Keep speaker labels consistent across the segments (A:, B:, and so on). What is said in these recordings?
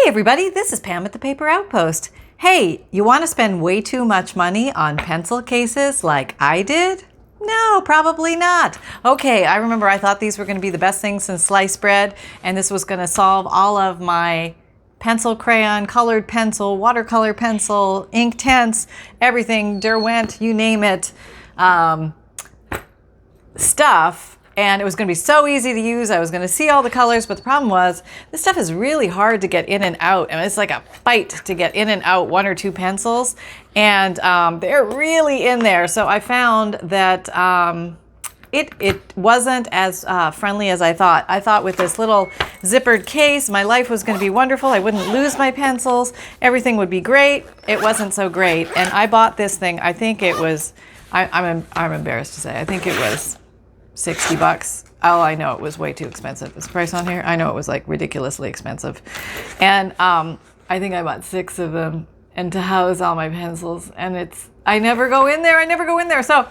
A: everybody, this is Pam at the Paper Outpost. Hey, you want to spend way too much money on pencil cases like I did? No, probably not. Okay, I remember I thought these were going to be the best things since sliced bread, and this was going to solve all of my pencil, crayon, colored pencil, watercolor pencil, ink tints, everything, Derwent, you name it, stuff. And it was going to be so easy to use. I was going to see all the colors, but the problem was this stuff is really hard to get in and out. And it's like a fight to get in and out one or two pencils. And they're really in there. So I found that it wasn't as friendly as I thought. I thought with this little zippered case, my life was going to be wonderful. I wouldn't lose my pencils. Everything would be great. It wasn't so great. And I bought this thing. I think it was, I'm embarrassed to say, I think it was $60. Oh, I know it was way too expensive. Is the price on here? I know it was like ridiculously expensive. And I think I bought 6 of them and to house all my pencils. And I never go in there. So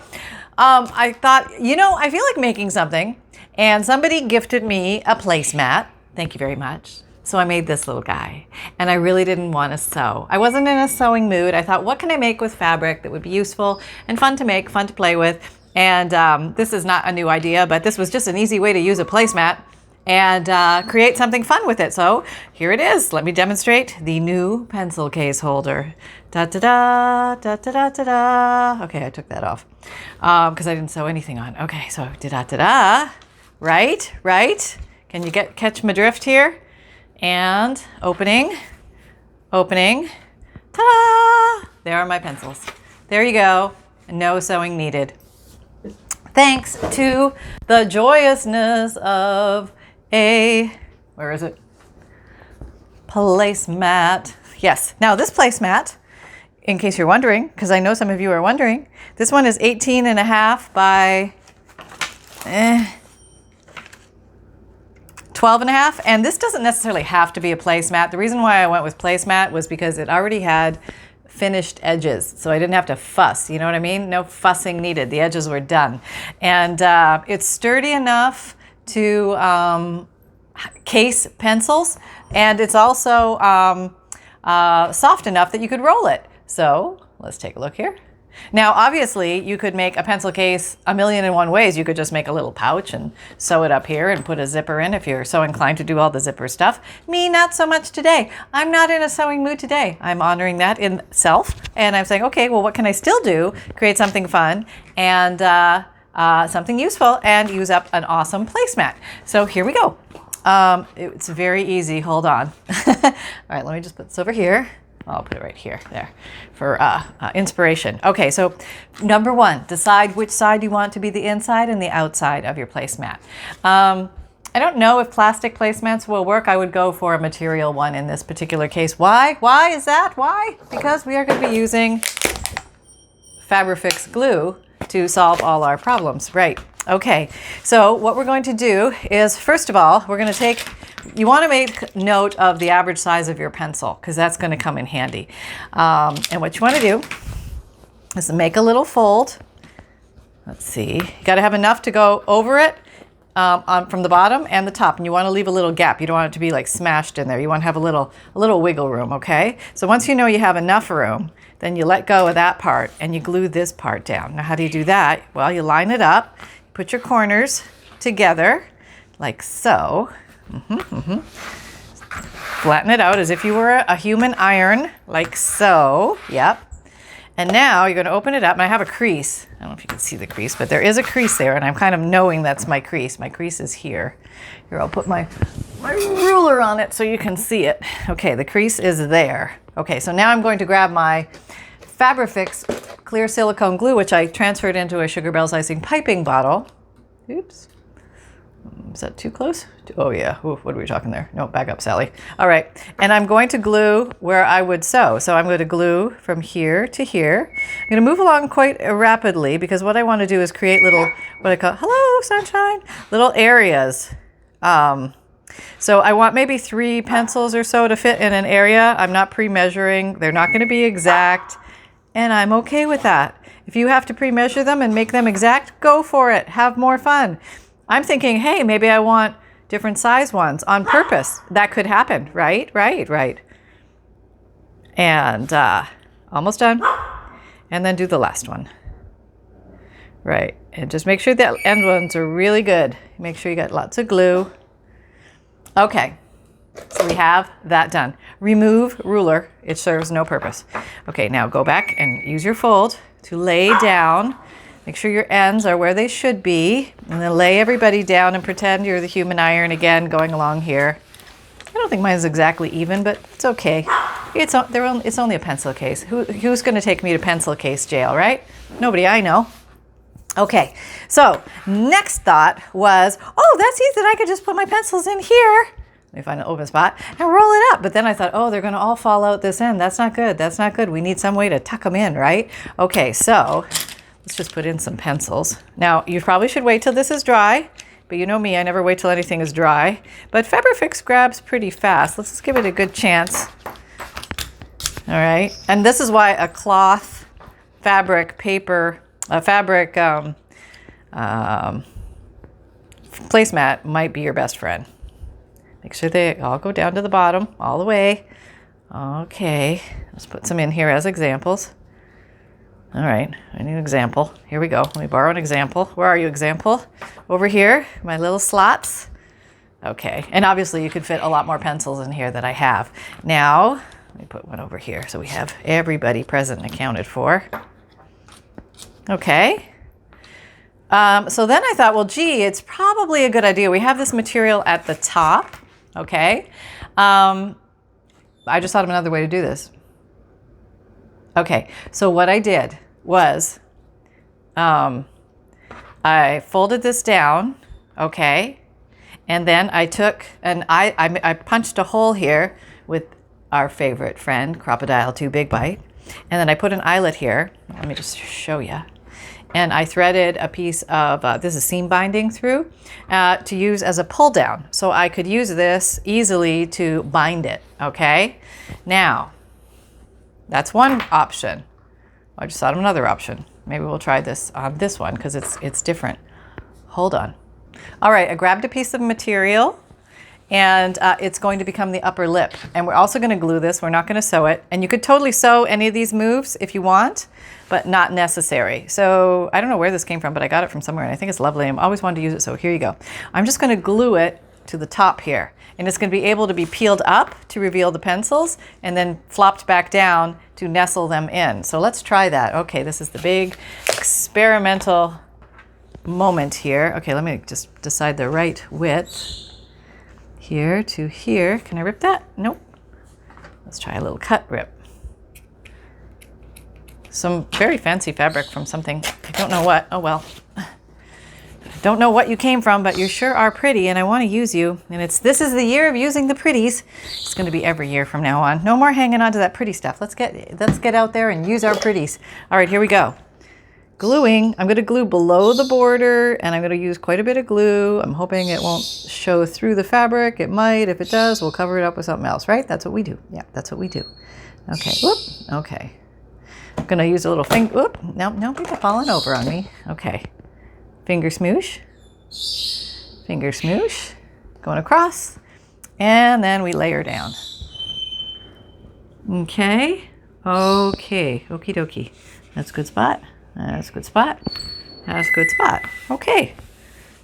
A: I thought, I feel like making something. And somebody gifted me a placemat. Thank you very much. So I made this little guy, and I really didn't want to sew. I wasn't in a sewing mood. I thought, what can I make with fabric that would be useful and fun to make, fun to play with? And this is not a new idea, but this was just an easy way to use a placemat and create something fun with it. So here it is. Let me demonstrate the new pencil case holder. Da-da-da, da-da-da-da-da. Okay, I took that off because I didn't sew anything on. Okay, so da-da-da-da. Right. Can you catch my drift here? And opening. Ta-da! There are my pencils. There you go. No sewing needed. Thanks to the joyousness of where is it? Placemat. Yes. Now this placemat, in case you're wondering, because I know some of you are wondering, this one is 18.5 by 12.5. And this doesn't necessarily have to be a placemat. The reason why I went with placemat was because it already had finished edges, so I didn't have to fuss, you know what I mean? No fussing needed. The edges were done. And it's sturdy enough to case pencils, and it's also soft enough that you could roll it. So let's take a look here. Now, obviously, you could make a pencil case a million and one ways. You could just make a little pouch and sew it up here and put a zipper in if you're so inclined to do all the zipper stuff. Me, not so much today. I'm not in a sewing mood today. I'm honoring that in self. And I'm saying, okay, well, what can I still do? Create something fun and something useful and use up an awesome placemat. So here we go. It's very easy. Hold on. All right, let me just put this over here. I'll put it right here, there, for inspiration. Okay, so number 1, decide which side you want to be the inside and the outside of your placemat. I don't know if plastic placemats will work. I would go for a material one in this particular case. Why? Why is that? Why? Because we are going to be using Fabric glue to solve all our problems. Right. Okay, so what we're going to do is, first of all, we're going to take, you want to make note of the average size of your pencil because that's going to come in handy. And what you want to do is make a little fold. Let's see, you got to have enough to go over it from the bottom and the top, and you want to leave a little gap. You don't want it to be like smashed in there. You want to have a little wiggle room, okay? So once you know you have enough room, then you let go of that part and you glue this part down. Now, how do you do that? Well, you line it up. Put your corners together like so. Flatten it out as if you were a human iron, like so. Yep. And now you're going to open it up. And I have a crease. I don't know if you can see the crease, but there is a crease there. And I'm kind of knowing that's my crease. My crease is here. Here, I'll put my ruler on it so you can see it. Okay, the crease is there. Okay, so now I'm going to grab my Fabric clear silicone glue, which I transferred into a Sugar Bells icing piping bottle. Oops. Is that too close? Oh yeah. Ooh, what are we talking there? No, back up, Sally. All right. And I'm going to glue where I would sew. So I'm going to glue from here to here. I'm going to move along quite rapidly because what I want to do is create little, what I call, hello, sunshine, little areas. So I want maybe 3 pencils or so to fit in an area. I'm not pre-measuring. They're not going to be exact. And I'm okay with that. If you have to pre-measure them and make them exact, go for it. Have more fun. I'm thinking, hey, maybe I want different size ones on purpose. That could happen, right? Right. And almost done. And then do the last one. Right, and just make sure that end ones are really good. Make sure you got lots of glue. Okay, so we have that done. Remove ruler, it serves no purpose. Okay, now go back and use your fold to lay down. Make sure your ends are where they should be. And then lay everybody down and pretend you're the human iron again going along here. I don't think mine's exactly even, but it's okay. It's only a pencil case. Who's going to take me to pencil case jail, right? Nobody I know. Okay, so next thought was, oh, that's easy. I could just put my pencils in here. Let me find an open spot and roll it up. But then I thought, oh, they're going to all fall out this end. That's not good. That's not good. We need some way to tuck them in, right? Okay, so let's just put in some pencils. Now, you probably should wait till this is dry. But you know me, I never wait till anything is dry. But Fabrifix grabs pretty fast. Let's just give it a good chance. All right, and this is why a cloth, fabric, paper, fabric placemat might be your best friend. Make sure they all go down to the bottom, all the way. Okay, let's put some in here as examples. All right, I need an example. Here we go. Let me borrow an example. Where are you, example? Over here, my little slots. Okay, and obviously you could fit a lot more pencils in here than I have. Now, let me put one over here so we have everybody present and accounted for. Okay. So then I thought, well, gee, it's probably a good idea. We have this material at the top. Okay. I just thought of another way to do this. Okay. So what I did was I folded this down. Okay. And then I took and I punched a hole here with our favorite friend, Crocodile 2 Big Bite. And then I put an eyelet here. Let me just show you. And I threaded a piece of, this is seam binding through, to use as a pull down. So I could use this easily to bind it, okay? Now, that's one option. I just thought of another option. Maybe we'll try this on this one because it's different. Hold on. All right, I grabbed a piece of material and it's going to become the upper lip. And we're also going to glue this. We're not going to sew it. And you could totally sew any of these moves if you want, but not necessary. So I don't know where this came from, but I got it from somewhere and I think it's lovely. I've always wanted to use it, so here you go. I'm just going to glue it to the top here. And it's going to be able to be peeled up to reveal the pencils and then flopped back down to nestle them in. So let's try that. Okay, this is the big experimental moment here. Okay, let me just decide the right width. Here to here. Can I rip that? Nope. Let's try a little cut rip. Some very fancy fabric from something. I don't know what. Oh well. I don't know what you came from, but you sure are pretty and I want to use you. And this is the year of using the pretties. It's going to be every year from now on. No more hanging on to that pretty stuff. Let's get out there and use our pretties. All right, here we go. Gluing, I'm going to glue below the border and I'm going to use quite a bit of glue. I'm hoping it won't show through the fabric. It might. If it does, we'll cover it up with something else, right? That's what we do. Yeah, that's what we do. Okay. Whoop. Okay. I'm going to use a little finger. Whoop. No, people falling over on me. Okay. Finger smoosh. Finger smoosh. Going across. And then we layer down. Okay. Okay. Okie dokie. That's a good spot. That's a good spot. That's a good spot. Okay.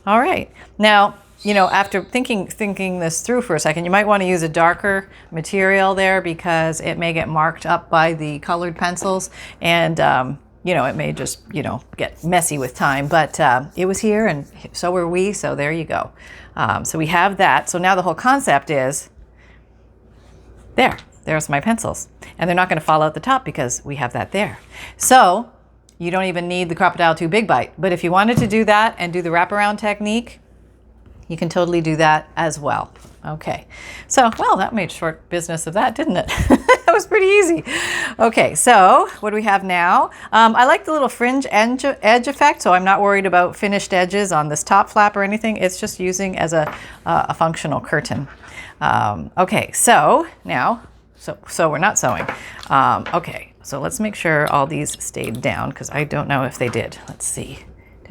A: All right. Now, you know, after thinking this through for a second, you might want to use a darker material there because it may get marked up by the colored pencils and, you know, it may just, you know, get messy with time. But it was here and so were we. So there you go. So we have that. So now the whole concept is there's my pencils. And they're not going to fall out the top because we have that there. So you don't even need the Crocodile 2 Big Bite. But if you wanted to do that and do the wraparound technique, you can totally do that as well. Okay, so, well, that made short business of that, didn't it? That was pretty easy. Okay, so what do we have now? I like the little fringe edge effect, so I'm not worried about finished edges on this top flap or anything. It's just using as a functional curtain. Okay, so now, so we're not sewing. Okay. So let's make sure all these stayed down because I don't know if they did. Let's see.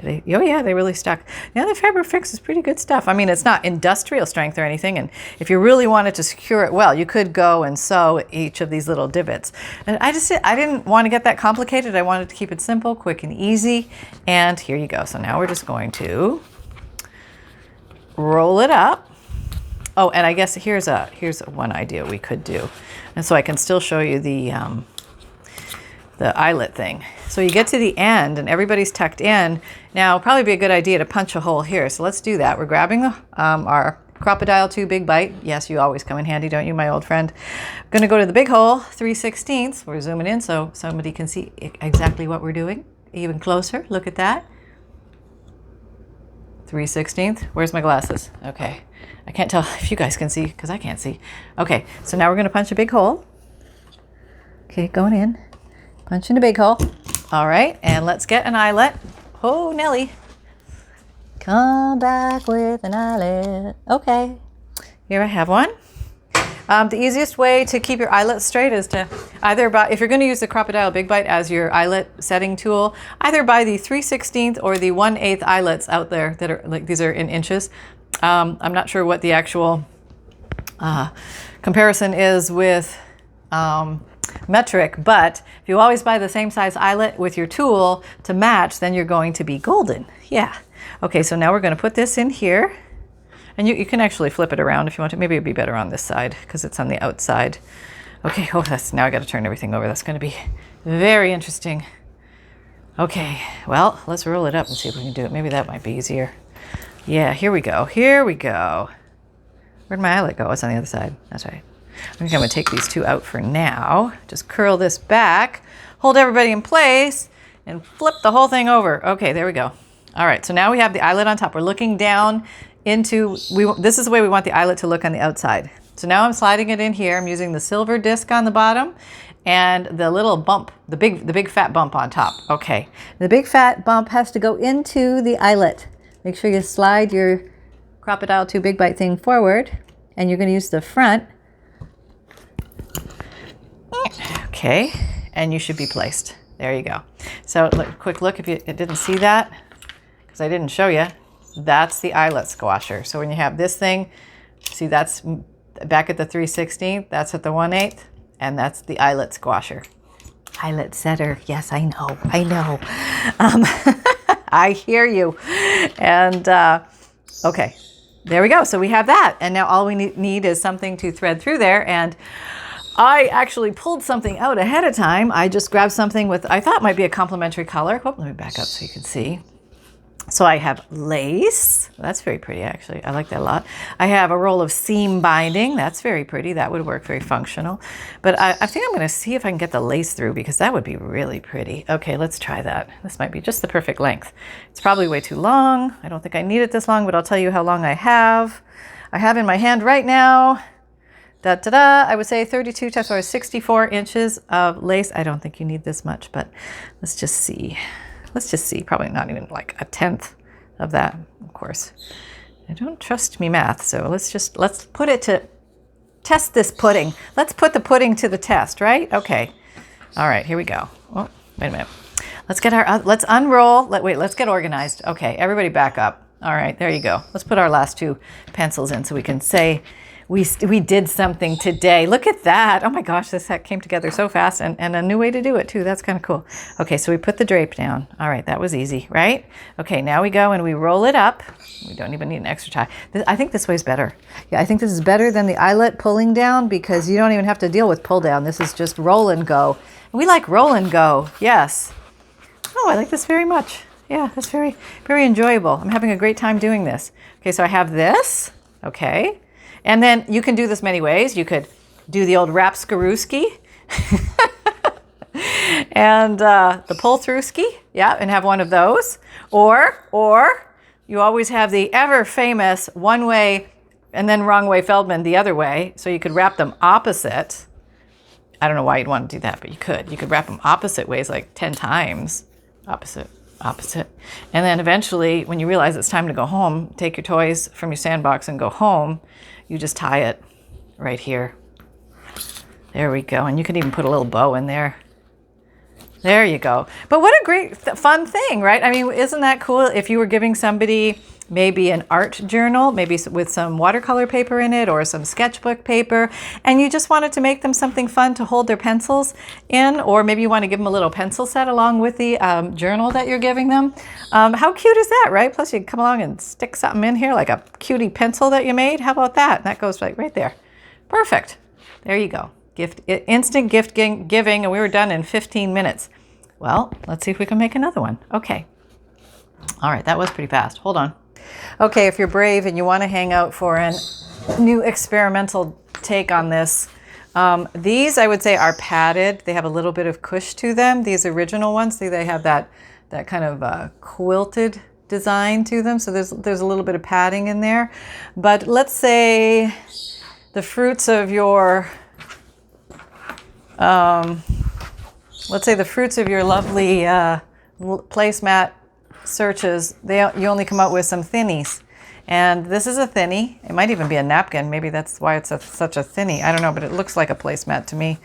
A: Oh yeah, they really stuck. Yeah, the Fabric Fix is pretty good stuff. I mean, it's not industrial strength or anything, and if you really wanted to secure it well, you could go and sew each of these little divots. And I didn't want to get that complicated. I wanted to keep it simple, quick, and easy. And here you go. So now we're just going to roll it up. Oh, and I guess here's one idea we could do, and so I can still show you the eyelet thing. So you get to the end and everybody's tucked in. Now, probably be a good idea to punch a hole here. So let's do that. We're grabbing our Crocodile 2 Big Bite. Yes, you always come in handy, don't you, my old friend? I'm gonna go to the big hole, 3/16. We're zooming in so somebody can see exactly what we're doing. Even closer, look at that. 3/16. Where's my glasses? Okay, I can't tell if you guys can see because I can't see. Okay, so now we're gonna punch a big hole. Okay, going in. Punch in a big hole. All right, and let's get an eyelet. Oh, Nelly. Come back with an eyelet. Okay, here I have one. The easiest way to keep your eyelet straight is to either buy, if you're going to use the Crocodile Big Bite as your eyelet setting tool, either buy the 3/16 or the 1/8 eyelets out there that are like, these are in inches. I'm not sure what the actual comparison is with metric, but if you always buy the same size eyelet with your tool to match, then you're going to be golden. Yeah. Okay, so now we're going to put this in here, and you can actually flip it around if you want to. Maybe it'd be better on this side because it's on the outside. Okay, oh, now I got to turn everything over. That's going to be very interesting. Okay, well, let's roll it up and see if we can do it. Maybe that might be easier. Yeah, here we go. Here we go. Where'd my eyelet go? It's on the other side. That's right. I think I'm going to take these two out for now. Just curl this back, hold everybody in place, and flip the whole thing over. Okay, there we go. All right, so now we have the eyelet on top. We're looking down into, this is the way we want the eyelet to look on the outside. So now I'm sliding it in here. I'm using the silver disc on the bottom and the little bump, the big fat bump on top. Okay, the big fat bump has to go into the eyelet. Make sure you slide your Crocodile 2 Big Bite thing forward, and you're going to use the front. Okay, and you should be placed. There you go. So quick look if you didn't see that, because I didn't show you. That's the eyelet squasher. So when you have this thing, see that's back at the 3/16, that's at the 1/8, and that's the eyelet squasher. Eyelet setter. Yes, I know. I know. I hear you. And okay, there we go. So we have that, and now all we need is something to thread through there. And I actually pulled something out ahead of time. I just grabbed something with, I thought might be a complementary color. Oh, let me back up so you can see. So I have lace. That's very pretty, actually. I like that a lot. I have a roll of seam binding. That's very pretty. That would work, very functional. But I think I'm going to see if I can get the lace through, because that would be really pretty. Okay, let's try that. This might be just the perfect length. It's probably way too long. I don't think I need it this long, but I'll tell you how long I have. I have in my hand right now, I would say 32 times 4 is 64 inches of lace. I don't think you need this much, but let's just see. Let's just see. Probably not even like a tenth of that, of course. I don't trust me math, so let's put it to test this pudding. Let's put the pudding to the test, right? Okay. All right, here we go. Oh, wait a minute. Let's get let's unroll. Let's get organized. Okay, everybody back up. All right, there you go. Let's put our last two pencils in so we can say we did something today. Look at that. Oh my gosh, this came together so fast, and a new way to do it too. That's kind of cool. Okay, so we put the drape down. All right, that was easy, right? Okay, now we go and we roll it up. We don't even need an extra tie. I think this way's better. Yeah, I think this is better than the eyelet pulling down, because you don't even have to deal with pull down. This is just roll and go. And we like roll and go, yes. Oh, I like this very much. Yeah, that's very, very enjoyable. I'm having a great time doing this. Okay, so I have this, okay. And then you can do this many ways. You could do the old Rapskarooski and the pull-through-ski, yeah, and have one of those. Or you always have the ever-famous one-way and then wrong-way Feldman the other way, so you could wrap them opposite. I don't know why you'd want to do that, but you could. You could wrap them opposite ways, like 10 times. Opposite. And then eventually, when you realize it's time to go home, take your toys from your sandbox and go home. You just tie it right here. There we go. And you can even put a little bow in there. There you go. But what a great, fun thing, right? I mean, isn't that cool if you were giving somebody maybe an art journal, maybe with some watercolor paper in it or some sketchbook paper, and you just wanted to make them something fun to hold their pencils in, or maybe you want to give them a little pencil set along with the journal that you're giving them. How cute is that, right? Plus you can come along and stick something in here like a cutie pencil that you made. How about that? That goes right there. Perfect. There you go. Instant gift giving, and we were done in 15 minutes. Well, let's see if we can make another one. Okay. All right, that was pretty fast. Hold on. Okay, if you're brave and you want to hang out for a new experimental take on this, these I would say are padded. They have a little bit of cush to them. These original ones, see, they have that kind of quilted design to them. So there's a little bit of padding in there. But let's say the fruits of your lovely placemat searches, you only come out with some thinnies. And this is a thinny. It might even be a napkin. Maybe that's why it's such a thinny. I don't know, but it looks like a placemat to me.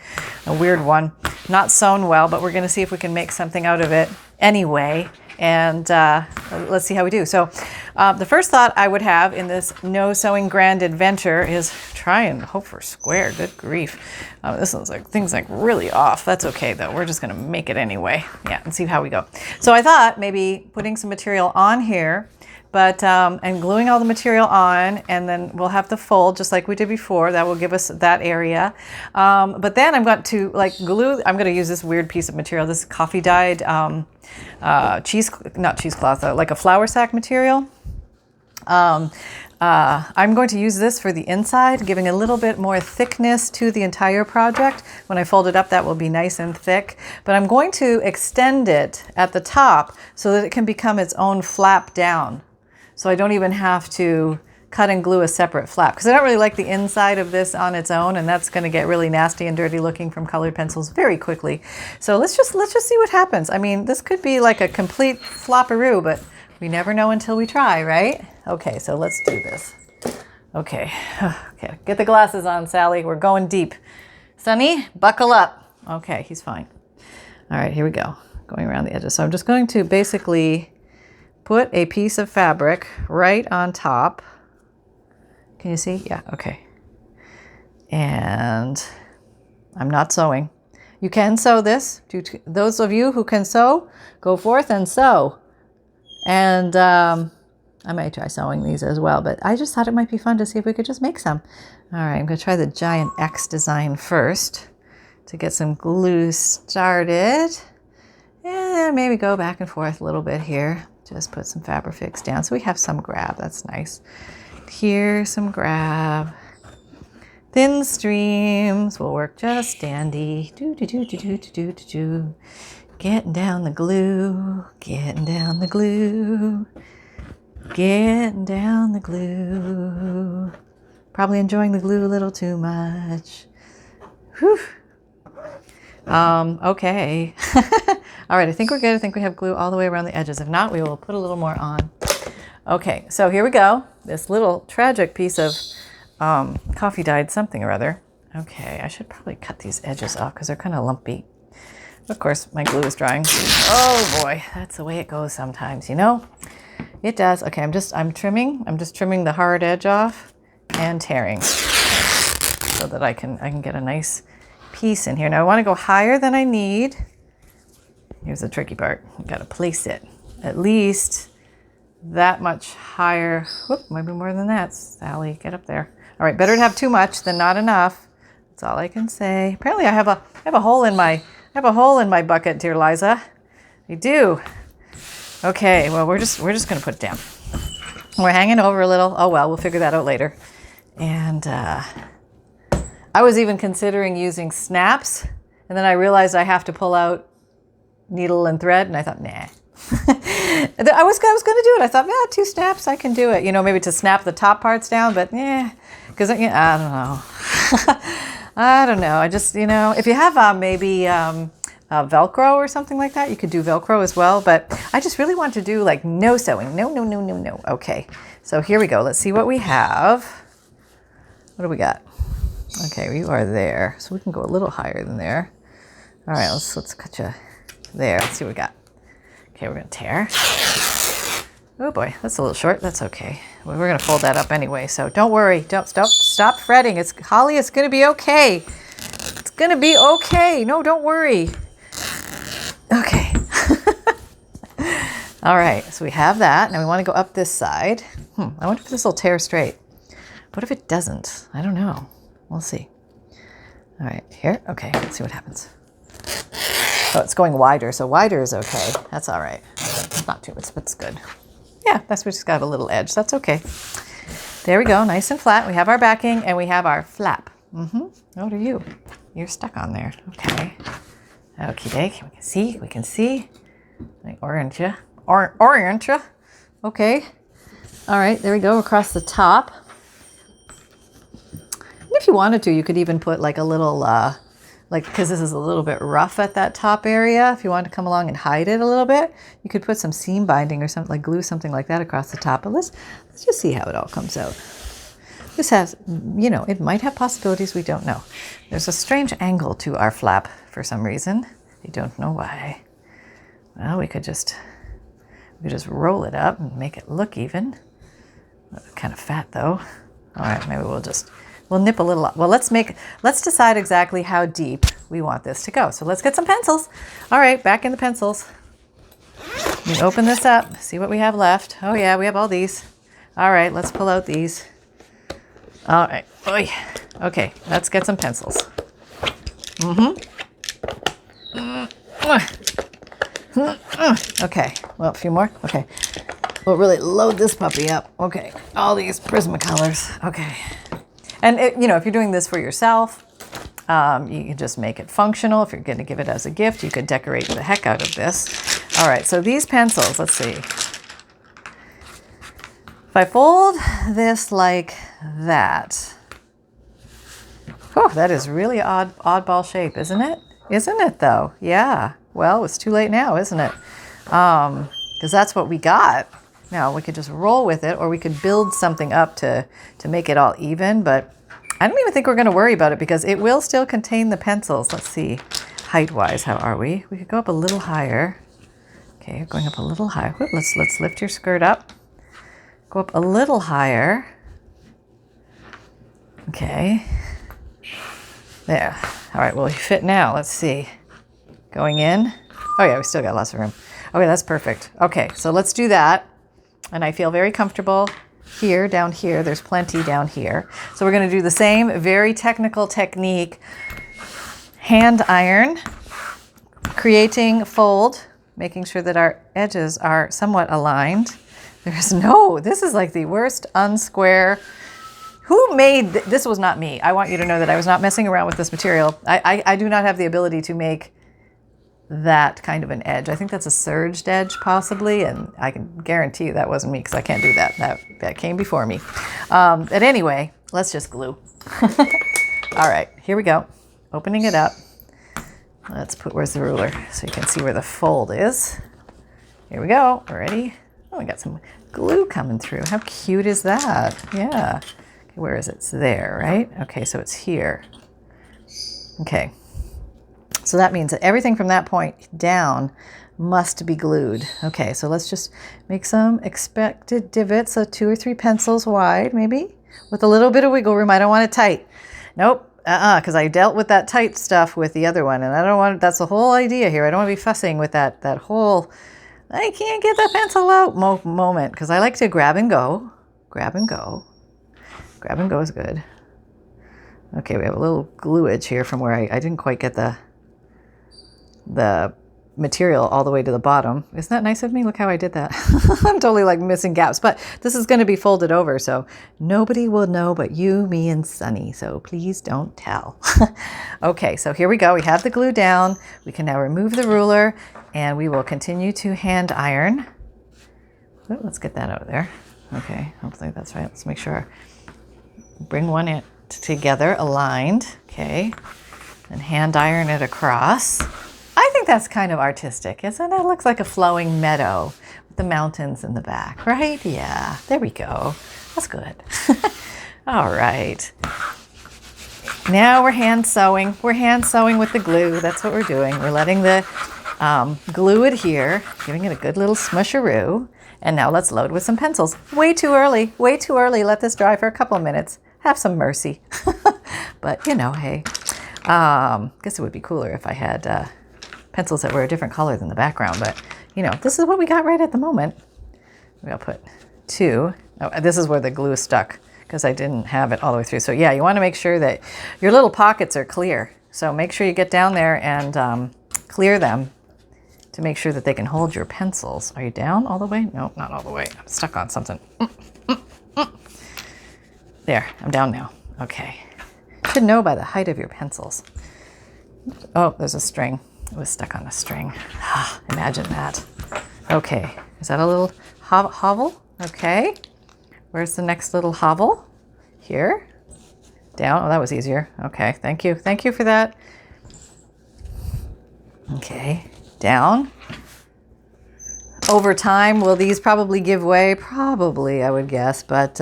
A: A weird one. Not sewn well, but we're going to see if we can make something out of it anyway. And let's see how we do. So the first thought I would have in this no sewing grand adventure is try and hope for square. Good grief. This looks like things like really off. That's okay though. We're just going to make it anyway. Yeah, and see how we go. So I thought maybe putting some material on here, but and gluing all the material on, and then we'll have the fold just like we did before. That will give us that area. But then I'm going to glue. I'm going to use this weird piece of material. This coffee dyed not cheesecloth, like a flour sack material. I'm going to use this for the inside, giving a little bit more thickness to the entire project. When I fold it up, that will be nice and thick. But I'm going to extend it at the top so that it can become its own flap down. So I don't even have to cut and glue a separate flap, because I don't really like the inside of this on its own, and that's going to get really nasty and dirty looking from colored pencils very quickly. So let's just see what happens. I mean, this could be like a complete flopperoo, but we never know until we try, right? Okay, so let's do this. Okay, okay, get the glasses on, Sally. We're going deep. Sonny, buckle up. Okay, he's fine. All right, here we go. Going around the edges. So I'm just going to basically put a piece of fabric right on top. Can you see? Yeah, okay. And I'm not sewing. You can sew this. Those of you who can sew, go forth and sew. And I might try sewing these as well, but I just thought it might be fun to see if we could just make some. All right, I'm going to try the giant X design first to get some glue started. And maybe go back and forth a little bit here. Just put some Fabrifix down so we have some grab. That's nice. Here, some grab. Thin streams will work just dandy. Do. Getting down the glue, getting down the glue, getting down the glue. Probably enjoying the glue a little too much. Whew. Okay. All right, I think we're good. I think we have glue all the way around the edges. If not, we will put a little more on. Okay, so here we go. This little tragic piece of coffee dyed something or other. Okay, I should probably cut these edges off because they're kind of lumpy. Of course, my glue is drying. Oh boy, that's the way it goes sometimes, you know? It does. Okay, I'm just trimming the hard edge off and tearing so that I can get a nice piece in here. Now I want to go higher than I need. Here's the tricky part. I've got to place it at least that much higher. Whoop, maybe more than that. Sally, get up there. All right, better to have too much than not enough. That's all I can say. Apparently I have a hole in my bucket, dear Liza. I do. Okay, well we're just gonna put it down. We're hanging over a little. Oh well, we'll figure that out later. And I was even considering using snaps, and then I realized I have to pull out needle and thread, and I thought, nah. I was going to do it. I thought, yeah, 2 snaps, I can do it. You know, maybe to snap the top parts down, but yeah, because I don't know. I don't know. I just, you know, if you have maybe Velcro or something like that, you could do Velcro as well. But I just really want to do like no sewing. No. Okay, so here we go. Let's see what we have. What do we got? Okay, you are there. So we can go a little higher than there. All right, let's cut you There, let's see what we got. Okay, we're gonna tear. Oh boy, that's a little short. That's okay. Well, we're gonna fold that up anyway, so don't worry. Don't stop fretting. It's Holly, it's gonna be okay. It's gonna be okay. No, don't worry. Okay. All right, so we have that. Now we want to go up this side. I wonder if this will tear straight. What if it doesn't? I don't know. We'll see. All right, here. Okay, let's see what happens. Oh, it's going wider, so wider is okay. That's all right. It's not too much, but it's good. Yeah, that's just got a little edge. That's okay. There we go, nice and flat. We have our backing and we have our flap. What are you? You're stuck on there. Okay. Okie doke. We can see. Orange. Okay. All right, there we go, across the top. And if you wanted to, you could even put like a little, because this is a little bit rough at that top area, if you wanted to come along and hide it a little bit, you could put some seam binding or something, like glue something like that across the top. But let's just see how it all comes out. This has, it might have possibilities, we don't know. There's a strange angle to our flap for some reason. I don't know why. Well, we could just roll it up and make it look even. Kind of fat though. All right, maybe we'll nip a little up. Well, let's decide exactly how deep we want this to go. So let's get some pencils. All right, back in the pencils. We open this up, see what we have left. Oh yeah, we have all these. All right, let's pull out these. All right, okay, let's get some pencils. Okay, well, a few more. Okay, we'll really load this puppy up. Okay, all these Prismacolors. Okay, and if you're doing this for yourself, you can just make it functional. If you're going to give it as a gift, you could decorate the heck out of this. All right, so these pencils, let's see. If I fold this like that, oh, that is really oddball shape, isn't it? Isn't it though? Yeah. Well, it's too late now, isn't it? Because that's what we got. Now we could just roll with it, or we could build something up to make it all even, but I don't even think we're going to worry about it because it will still contain the pencils. Let's see, height-wise, how are we? We could go up a little higher. Okay, going up a little higher. Let's lift your skirt up. Go up a little higher. Okay. There. All right, will we fit now? Let's see. Going in. Oh yeah, we still got lots of room. Okay, that's perfect. Okay, so let's do that. And I feel very comfortable here, down here. There's plenty down here. So we're going to do the same very technical technique. Hand iron, creating fold, making sure that our edges are somewhat aligned. This is like the worst unsquare. Who made this? Was not me. I want you to know that I was not messing around with this material. I do not have the ability to make that kind of an edge. I think that's a serged edge possibly, and I can guarantee you that wasn't me because I can't do that. That came before me. But anyway, let's just glue. All right, here we go. Opening it up. Let's put, where's the ruler? So you can see where the fold is. Here we go. Ready? Oh, we got some glue coming through. How cute is that? Yeah. Okay, where is it? It's there, right? Okay, so it's here. Okay. So that means that everything from that point down must be glued. Okay, so let's just make some expected divots, so 2 or 3 pencils wide, maybe, with a little bit of wiggle room. I don't want it tight. Nope, because I dealt with that tight stuff with the other one, and I don't want, that's the whole idea here. I don't want to be fussing with that whole, I can't get the pencil out moment, because I like to grab and go. Grab and go. Grab and go is good. Okay, we have a little gluage here from where I didn't quite get the material all the way to the bottom. Isn't that nice of me? Look how I did that. I'm totally like missing gaps, but this is going to be folded over, so nobody will know but you, me, and Sunny, so please don't tell. Okay, so here we go. We have the glue down. We can now remove the ruler, and we will continue to hand iron. Oh, let's get that out of there. Okay, hopefully that's right. Let's make sure. Bring one in together, aligned. Okay, and hand iron it across. I think that's kind of artistic, isn't it? It looks like a flowing meadow with the mountains in the back, right? Yeah, there we go. That's good. All right. Now we're hand sewing. We're hand sewing with the glue. That's what we're doing. We're letting the Glue it here, giving it a good little smusheroo. And now let's load with some pencils. Way too early, way too early. Let this dry for a couple of minutes. Have some mercy. But you know, hey, guess it would be cooler if I had pencils that were a different color than the background. But you know, this is what we got right at the moment. We'll put 2. Oh, this is where the glue stuck because I didn't have it all the way through. So yeah, you want to make sure that your little pockets are clear. So make sure you get down there and clear them to make sure that they can hold your pencils. Are you down all the way? No, not all the way. I'm stuck on something. There, I'm down now. Okay. You should know by the height of your pencils. Oh, there's a string. It was stuck on a string. Imagine that. Okay, is that a little hovel? Okay. Where's the next little hovel? Here. Down. Oh, that was easier. Okay, thank you. Thank you for that. Okay, down. Over time, will these probably give way? Probably, I would guess. But,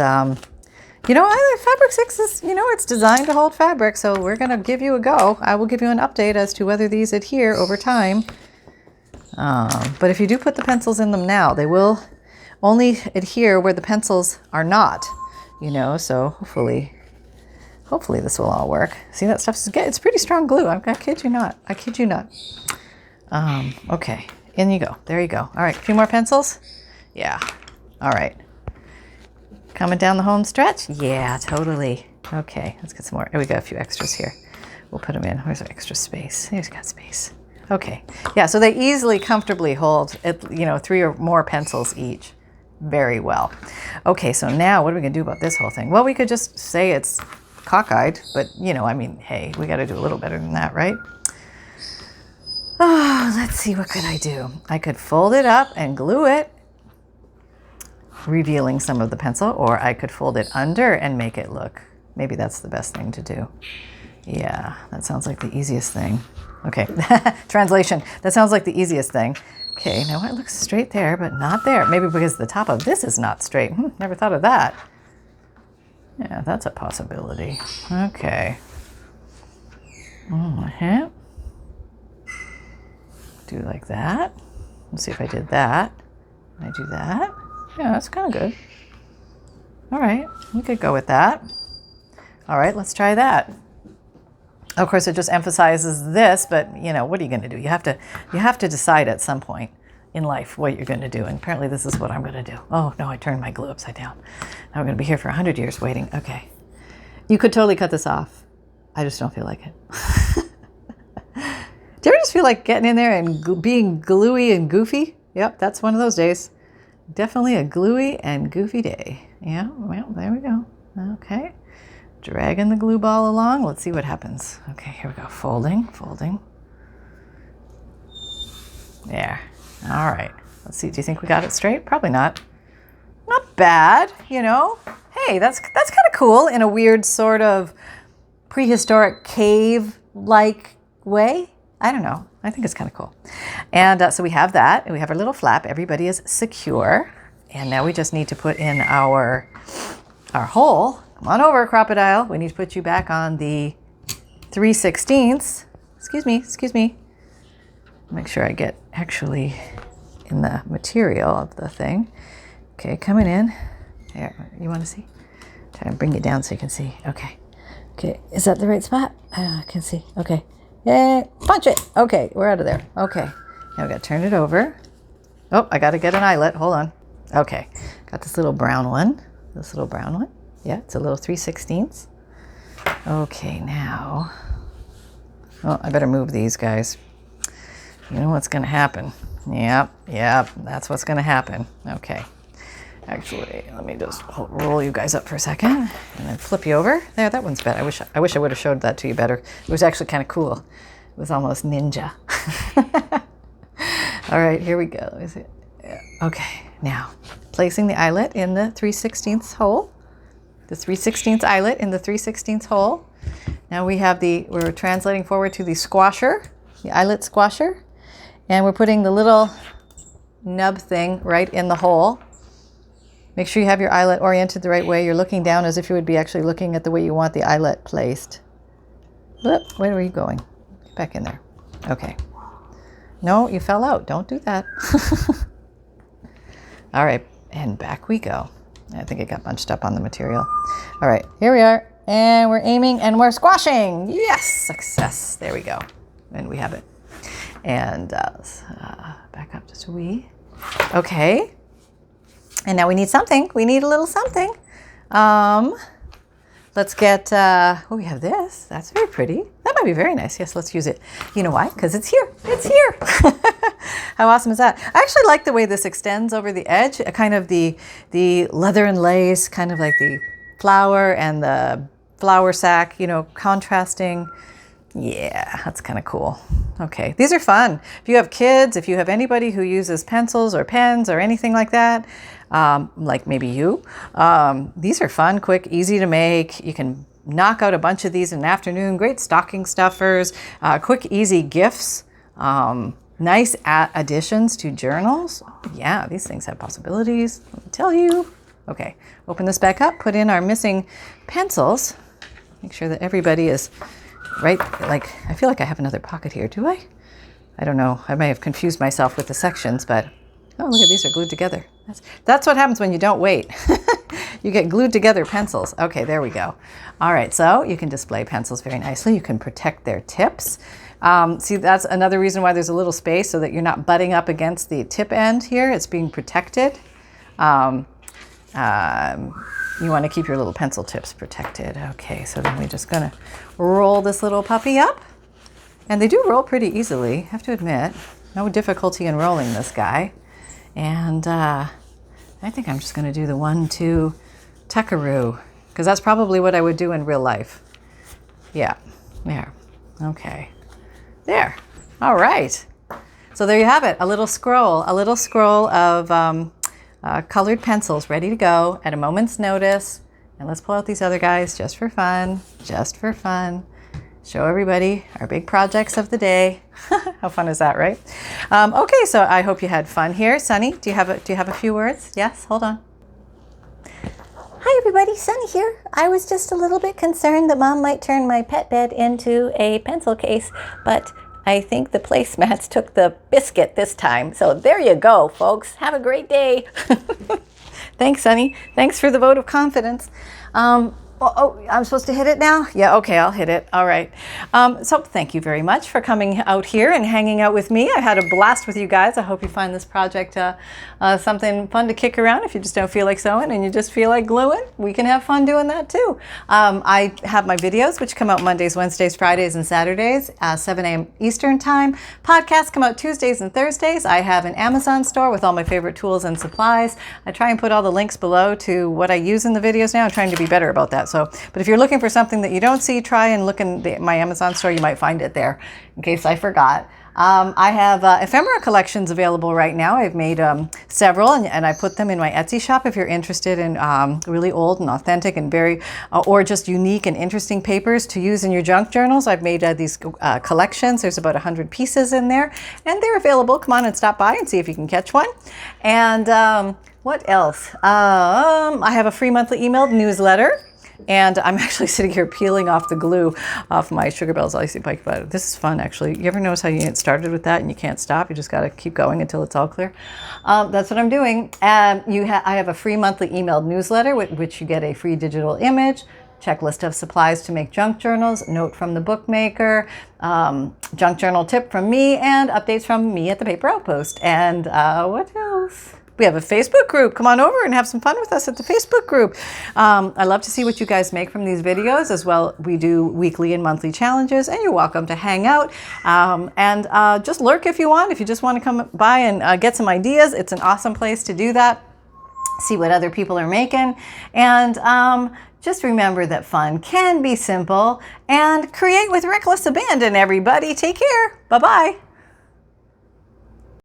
A: you know, Fabric 6 is, you know, it's designed to hold fabric. So we're going to give you a go. I will give you an update as to whether these adhere over time. But if you do put the pencils in them now, they will only adhere where the pencils are not, you know. So hopefully this will all work. See, that stuff's good. It's pretty strong glue. I kid you not. I kid you not. Okay, in you go. There you go. All right, a few more pencils. Yeah. All right. Coming down the home stretch? Yeah, totally. Okay, let's get some more. Oh, we got a few extras here. We'll put them in. Where's our extra space? Here's got space. Okay. Yeah, so they easily, comfortably hold, you know, 3 or more pencils each. Very well. Okay, so now what are we going to do about this whole thing? Well, we could just say it's cockeyed, but, you know, I mean, hey, we got to do a little better than that, right? Oh, let's see, what could I do? I could fold it up and glue it, revealing some of the pencil, or I could fold it under and make it look. Maybe that's the best thing to do. Yeah, that sounds like the easiest thing. Okay, translation. That sounds like the easiest thing. Okay, now it looks straight there, but not there. Maybe because the top of this is not straight. Never thought of that. Yeah, that's a possibility. Okay. Do like that. Let's see if I did that. I do that. Yeah, that's kind of good. All right, we could go with that. All right, let's try that. Of course, it just emphasizes this, but you know, what are you going to do? You have to decide at some point in life what you're going to do. And apparently this is what I'm going to do. Oh no, I turned my glue upside down. Now we're going to be here for 100 years waiting. Okay. You could totally cut this off. I just don't feel like it. Do you ever just feel like getting in there and being gluey and goofy? Yep, that's one of those days. Definitely a gluey and goofy day. Yeah, well, there we go. Okay. Dragging the glue ball along. Let's see what happens. Okay, here we go. Folding, folding. There. All right. Let's see. Do you think we got it straight? Probably not. Not bad, you know. Hey, that's kind of cool in a weird sort of prehistoric cave-like way. I don't know. I think it's kind of cool. And so we have that. And we have our little flap. Everybody is secure. And now we just need to put in our hole. Come on over, crocodile. We need to put you back on the 3/16. Excuse me. Make sure I get actually in the material of the thing. Okay, coming in. Here, you want to see? Try to bring it down so you can see. Okay. Okay, is that the right spot? I can see. Okay. Yeah, punch it. Okay, we're out of there. Okay. Now we got to turn it over. Oh, I got to get an eyelet. Hold on. Okay. Got this little brown one. This little brown one. Yeah, it's a little 3/16. Okay, now. Oh, I better move these guys. You know what's going to happen. Yep, that's what's going to happen. Okay. Actually, let me just roll you guys up for a second and then flip you over. There, that one's better. I wish I would have showed that to you better. It was actually kind of cool. It was almost ninja. All right, here we go. Is it? Yeah. Okay, now placing the eyelet in the 3/16 hole. The 3/16 eyelet in the 3/16 hole. Now we're translating forward to the squasher, the eyelet squasher, and we're putting the little nub thing right in the hole. Make sure you have your eyelet oriented the right way. You're looking down as if you would be actually looking at the way you want the eyelet placed. Whoop, where are you going? Get back in there. Okay. No, you fell out. Don't do that. All right, and back we go. I think it got bunched up on the material. All right, here we are. And we're aiming and we're squashing. Yes, success. There we go. And we have it. And back up just a wee. Okay. And now we need something. We need a little something. Let's get, we have this. That's very pretty. That might be very nice. Yes, let's use it. You know why? Because it's here. It's here. How awesome is that? I actually like the way this extends over the edge, kind of the leather and lace, kind of like the flower and the flour sack, you know, contrasting. Yeah, that's kind of cool. Okay, these are fun. If you have kids, if you have anybody who uses pencils or pens or anything like that, like maybe you, these are fun, quick, easy to make. You can knock out a bunch of these in an afternoon. Great stocking stuffers, quick, easy gifts, nice additions to journals. Yeah, these things have possibilities, let me tell you. Okay, open this back up, put in our missing pencils. Make sure that everybody is right. Like, I feel like I have another pocket here. Do I? I don't know. I may have confused myself with the sections, but oh, look at these are glued together. That's what happens when you don't wait. You get glued together pencils. Okay, there we go. All right, so you can display pencils very nicely. You can protect their tips. See, that's another reason why there's a little space so that you're not butting up against the tip end here. It's being protected. You want to keep your little pencil tips protected. Okay, so then we're just going to roll this little puppy up. And they do roll pretty easily, I have to admit. No difficulty in rolling this guy. And I think I'm just going to do the 1-2 tuckaroo, because that's probably what I would do in real life. Yeah, there. Okay, there. All right. So there you have it, a little scroll of colored pencils ready to go at a moment's notice. And let's pull out these other guys just for fun, Show everybody our big projects of the day. How fun is that, right? Okay, so I hope you had fun here. Sunny, do you have a few words? Yes, hold on.
B: Hi everybody, Sunny here. I was just a little bit concerned that Mom might turn my pet bed into a pencil case, but I think the placemats took the biscuit this time. So there you go, folks. Have a great day.
A: Thanks, Sunny. Thanks for the vote of confidence. Oh, I'm supposed to hit it now? Yeah, okay, I'll hit it. All right. So thank you very much for coming out here and hanging out with me. I had a blast with you guys. I hope you find this project something fun to kick around. If you just don't feel like sewing and you just feel like gluing, we can have fun doing that too. I have my videos, which come out Mondays, Wednesdays, Fridays, and Saturdays, 7 a.m. Eastern time. Podcasts come out Tuesdays and Thursdays. I have an Amazon store with all my favorite tools and supplies. I try and put all the links below to what I use in the videos now. I'm trying to be better about that. But if you're looking for something that you don't see, try and look in my Amazon store. You might find it there, in case I forgot. I have ephemera collections available right now. I've made several, and I put them in my Etsy shop if you're interested in really old and authentic and very, or just unique and interesting papers to use in your junk journals. I've made these collections. There's about 100 pieces in there, and they're available. Come on and stop by and see if you can catch one. And what else? I have a free monthly emailed newsletter. And I'm actually sitting here peeling off the glue off my Sugar Bells Icy Pike butter. This is fun, actually. You ever notice how you get started with that and you can't stop? You just got to keep going until it's all clear. That's what I'm doing. I have a free monthly emailed newsletter, which you get a free digital image, checklist of supplies to make junk journals, note from the bookmaker, junk journal tip from me, and updates from me at the Paper Outpost. And what else? We have a Facebook group. Come on over and have some fun with us at the Facebook group. I love to see what you guys make from these videos as well. We do weekly and monthly challenges, and you're welcome to hang out and just lurk if you want. If you just want to come by and get some ideas, it's an awesome place to do that. See what other people are making. And just remember that fun can be simple, and create with reckless abandon, everybody. Take care. Bye-bye.